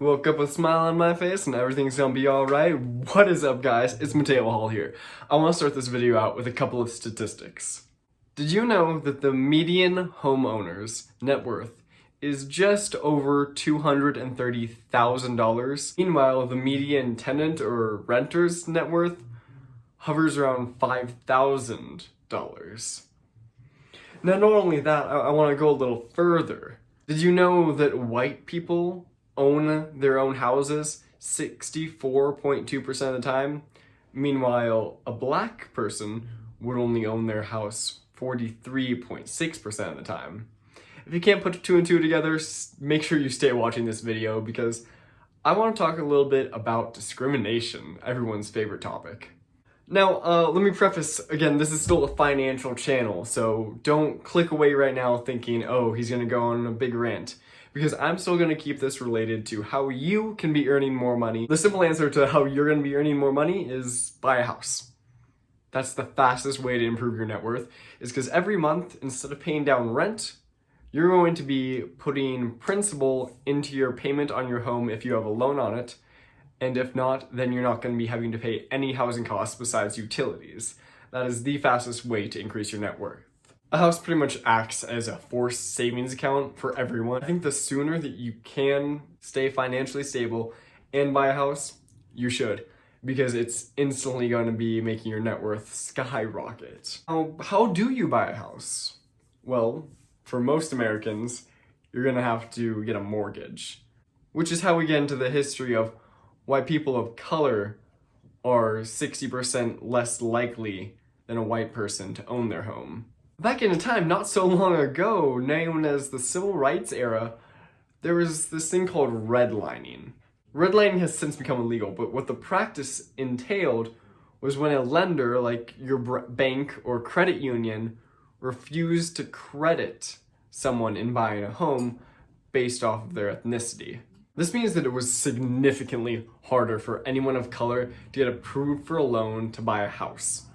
Woke up with a smile on my face and everything's gonna be alright. What is up, guys? It's Mateo Hall here. I want to start this video out with a couple of statistics. Did you know that the median homeowner's net worth is just over $230,000? Meanwhile, the median tenant or renter's net worth hovers around $5,000. Now, not only that, I want to go a little further. Did you know that white people own their own houses 64.2% of the time? Meanwhile, a black person would only own their house 43.6% of the time. If you can't put two and two together, make sure you stay watching this video because I want to talk a little bit about discrimination, everyone's favorite topic. Now, let me preface, again, this is still a financial channel, so don't click away right now thinking, oh, he's gonna go on a big rant, because I'm still gonna keep this related to how you can be earning more money. The simple answer to how you're gonna be earning more money is buy a house. That's the fastest way to improve your net worth, is because every month, instead of paying down rent, you're going to be putting principal into your payment on your home if you have a loan on it. And if not, then you're not going to be having to pay any housing costs besides utilities. That is the fastest way to increase your net worth. A house pretty much acts as a forced savings account for everyone. I think the sooner that you can stay financially stable and buy a house, you should, because it's instantly going to be making your net worth skyrocket. How do you buy a house? Well, for most Americans, you're going to have to get a mortgage, which is how we get into the history of why people of color are 60% less likely than a white person to own their home. Back in a time not so long ago, known as the Civil Rights era, there was this thing called redlining. Redlining has since become illegal, but what the practice entailed was when a lender, like your bank or credit union, refused to credit someone in buying a home based off of their ethnicity. This means that it was significantly harder for anyone of color to get approved for a loan to buy a house,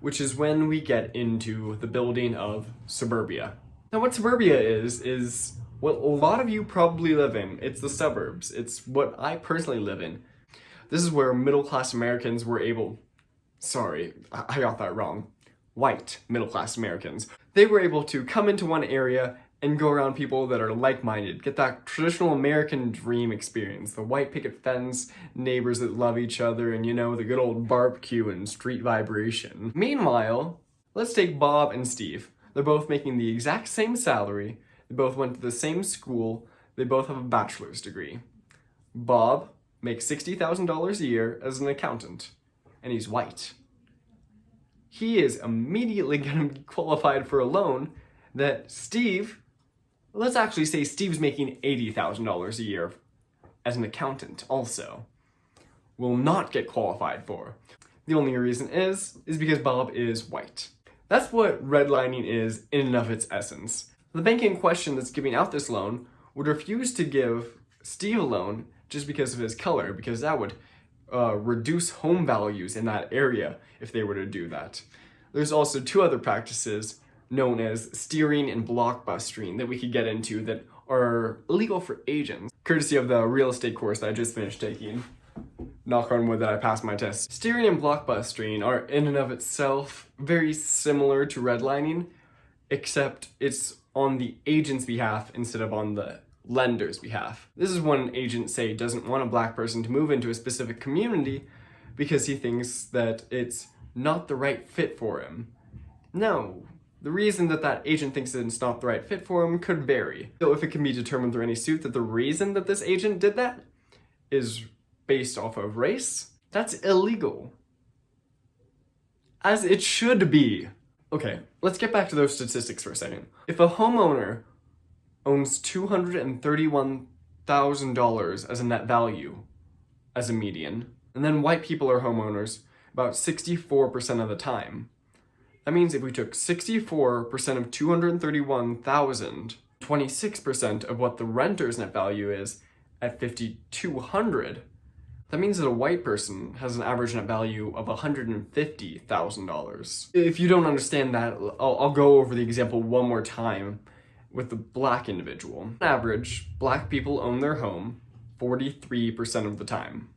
which is when we get into the building of suburbia. Now, what suburbia is what a lot of you probably live in. It's the suburbs. It's what I personally live in. This is where middle-class Americans were able, sorry, I got that wrong. White middle-class Americans. They were able to come into one area and go around people that are like-minded, get that traditional American dream experience, the white picket fence, neighbors that love each other, and the good old barbecue and street vibration. Meanwhile, let's take Bob and Steve. They're both making the exact same salary, they both went to the same school, they both have a bachelor's degree. Bob makes $60,000 a year as an accountant, and he's white. He is immediately going to be qualified for a loan that Steve, let's actually say Steve's making $80,000 a year as an accountant also, will not get qualified for. The only reason is because Bob is white. That's what redlining is in and of its essence. The bank in question that's giving out this loan would refuse to give Steve a loan just because of his color, because that would reduce home values in that area if they were to do that. There's also two other practices known as steering and blockbusting that we could get into that are illegal for agents, courtesy of the real estate course that I just finished taking. Knock on wood that I passed my test. Steering and blockbusting are in and of itself very similar to redlining, except it's on the agent's behalf instead of on the lender's behalf. This is when an agent, say, doesn't want a black person to move into a specific community because he thinks that it's not the right fit for him. No. The reason that that agent thinks that it's not the right fit for him could vary. So if it can be determined through any suit that the reason that this agent did that is based off of race, that's illegal. As it should be. Okay, let's get back to those statistics for a second. If a homeowner owns $231,000 as a net value, as a median, and then white people are homeowners about 64% of the time, that means if we took 64% of 231,000, 26% of what the renter's net value is at $5,200, that means that a white person has an average net value of $150,000. If you don't understand that, I'll go over the example one more time with the black individual. On average, black people own their home 43% of the time.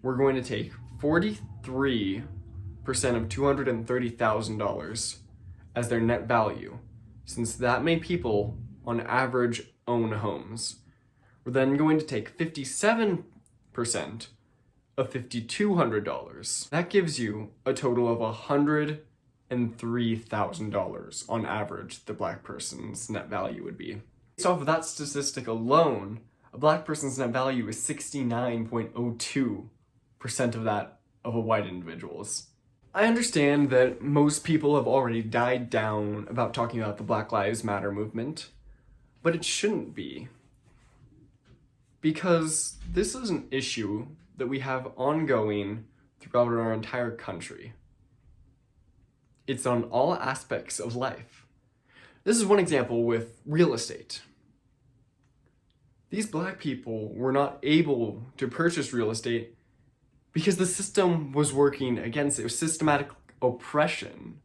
We're going to take 43% of $230,000 as their net value, since that many people on average own homes. We're then going to take 57% of $5,200. That gives you a total of $103,000 on average the black person's net value would be. Based off of that statistic alone, a black person's net value is 69.02% of that of a white individual's. I understand that most people have already died down about talking about the Black Lives Matter movement, but it shouldn't be. Because this is an issue that we have ongoing throughout our entire country. It's on all aspects of life. This is one example with real estate. These black people were not able to purchase real estate because the system was working against it. It was systematic oppression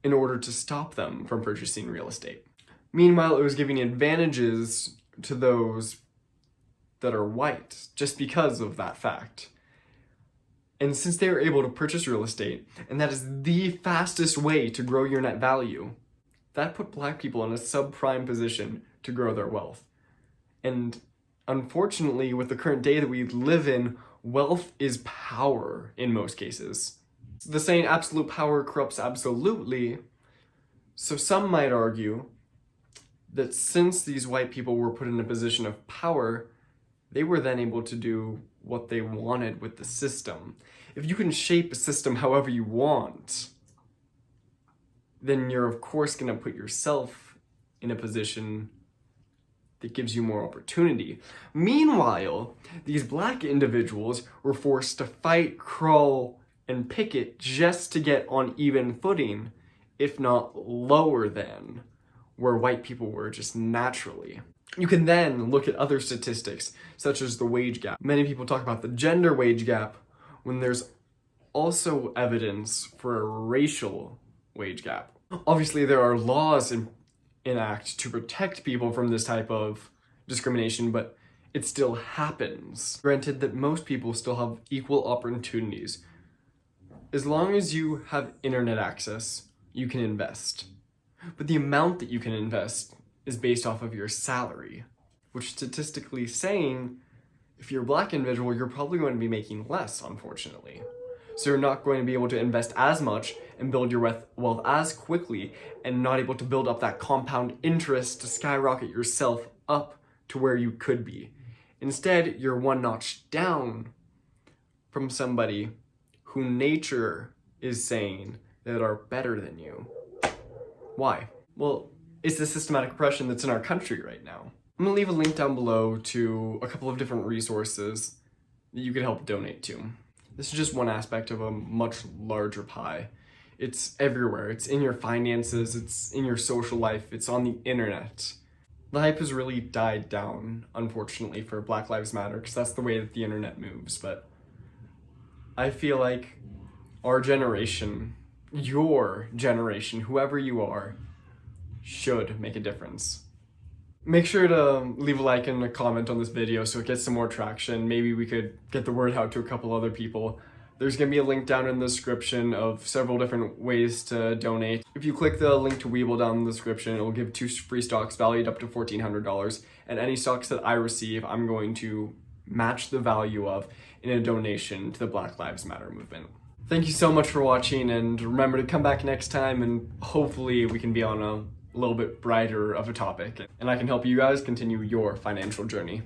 in order to stop them from purchasing real estate. Meanwhile, it was giving advantages to those that are white just because of that fact. And since they were able to purchase real estate, and that is the fastest way to grow your net value, that put black people in a subprime position to grow their wealth. And unfortunately, with the current day that we live in, wealth is power in most cases. The saying absolute power corrupts absolutely. So some might argue that since these white people were put in a position of power, they were then able to do what they wanted with the system. If you can shape a system however you want, then you're of course going to put yourself in a position that gives you more opportunity. Meanwhile, these black individuals were forced to fight, crawl, and picket just to get on even footing, if not lower than, where white people were just naturally. You can then look at other statistics, such as the wage gap. Many people talk about the gender wage gap when there's also evidence for a racial wage gap. Obviously, there are laws enact to protect people from this type of discrimination, but it still happens. Granted that most people still have equal opportunities. As long as you have internet access, you can invest. But the amount that you can invest is based off of your salary, which statistically saying, if you're a black individual, you're probably going to be making less, unfortunately. So you're not going to be able to invest as much and build your wealth as quickly, and not able to build up that compound interest to skyrocket yourself up to where you could be. Instead, you're one notch down from somebody who nature is saying that are better than you. Why? Well, it's the systematic oppression that's in our country right now. I'm gonna leave a link down below to a couple of different resources that you could help donate to. This is just one aspect of a much larger pie. It's everywhere. It's in your finances, it's in your social life, it's on the internet. The hype has really died down, unfortunately, for Black Lives Matter, because that's the way that the internet moves, but I feel like our generation, your generation, whoever you are, should make a difference. Make sure to leave a like and a comment on this video so it gets some more traction. Maybe we could get the word out to a couple other people. There's going to be a link down in the description of several different ways to donate. If you click the link to Webull down in the description, it will give 2 free stocks valued up to $1,400. And any stocks that I receive, I'm going to match the value of in a donation to the Black Lives Matter movement. Thank you so much for watching, and remember to come back next time, and hopefully we can be on a little bit brighter of a topic, and I can help you guys continue your financial journey.